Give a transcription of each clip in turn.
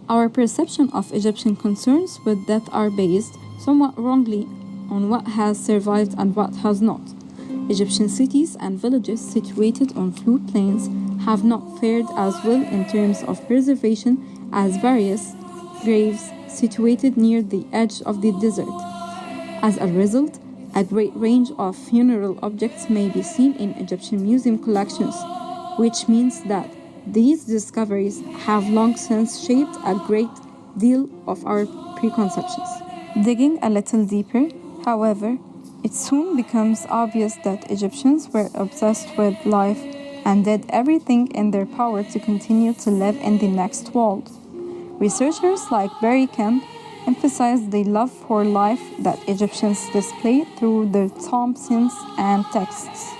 Our perception of Egyptian concerns with death are based, somewhat wrongly, on what has survived and what has not. Egyptian cities and villages situated on floodplains have not fared as well in terms of preservation as various graves situated near the edge of the desert. As a result, a great range of funeral objects may be seen in Egyptian museum collections, which means that these discoveries have long since shaped a great deal of our preconceptions. Digging a little deeper, however, it soon becomes obvious that Egyptians were obsessed with life and did everything in their power to continue to live in the next world. Researchers like Barry Kemp emphasize the love for life that Egyptians displayed through their tombstones and texts.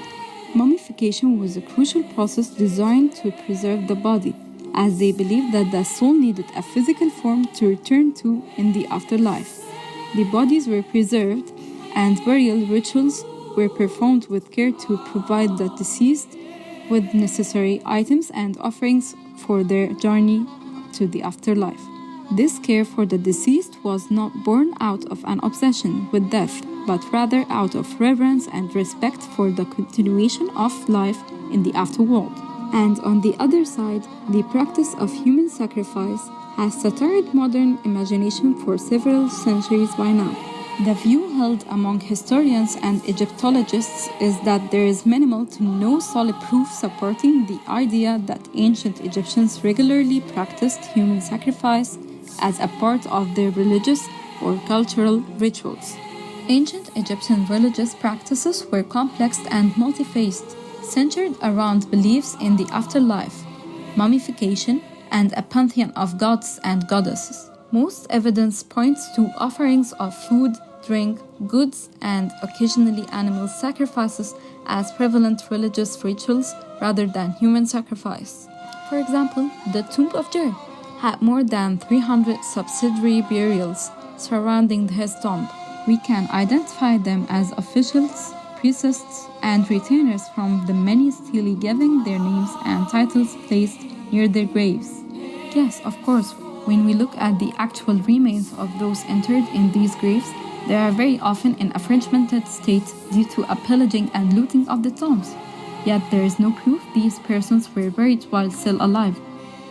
Mummification was a crucial process designed to preserve the body, as they believed that the soul needed a physical form to return to in the afterlife. The bodies were preserved, and burial rituals were performed with care to provide the deceased with necessary items and offerings for their journey to the afterlife. This care for the deceased was not born out of an obsession with death, but rather out of reverence and respect for the continuation of life in the afterworld. And on the other side, the practice of human sacrifice has satirized modern imagination for several centuries by now. The view held among historians and Egyptologists is that there is minimal to no solid proof supporting the idea that ancient Egyptians regularly practiced human sacrifice as a part of their religious or cultural rituals. Ancient Egyptian religious practices were complex and multi-faced, centered around beliefs in the afterlife, mummification, and a pantheon of gods and goddesses. Most evidence points to offerings of food, drink, goods, and occasionally animal sacrifices as prevalent religious rituals rather than human sacrifice. For example, the Tomb of Jer had more than 300 subsidiary burials surrounding his tomb. We can identify them as officials, priests, and retainers from the many still giving their names and titles placed near their graves. Yes, of course, when we look at the actual remains of those interred in these graves, they are very often in a fragmented state due to a pillaging and looting of the tombs. Yet there is no proof these persons were buried while still alive,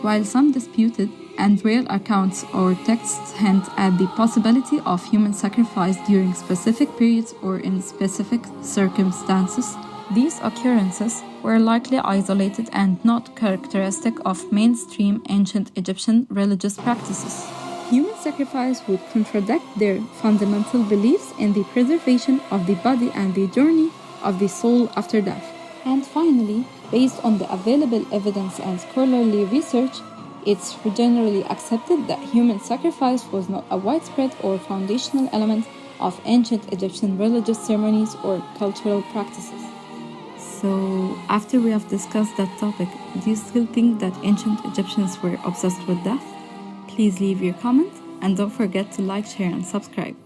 while some disputed and rare accounts or texts hint at the possibility of human sacrifice during specific periods or in specific circumstances. These occurrences were likely isolated and not characteristic of mainstream ancient Egyptian religious practices. Human sacrifice would contradict their fundamental beliefs in the preservation of the body and the journey of the soul after death. And finally, based on the available evidence and scholarly research, it's generally accepted that human sacrifice was not a widespread or foundational element of ancient Egyptian religious ceremonies or cultural practices. So, after we have discussed that topic, do you still think that ancient Egyptians were obsessed with death? Please leave your comment and don't forget to like, share, and subscribe.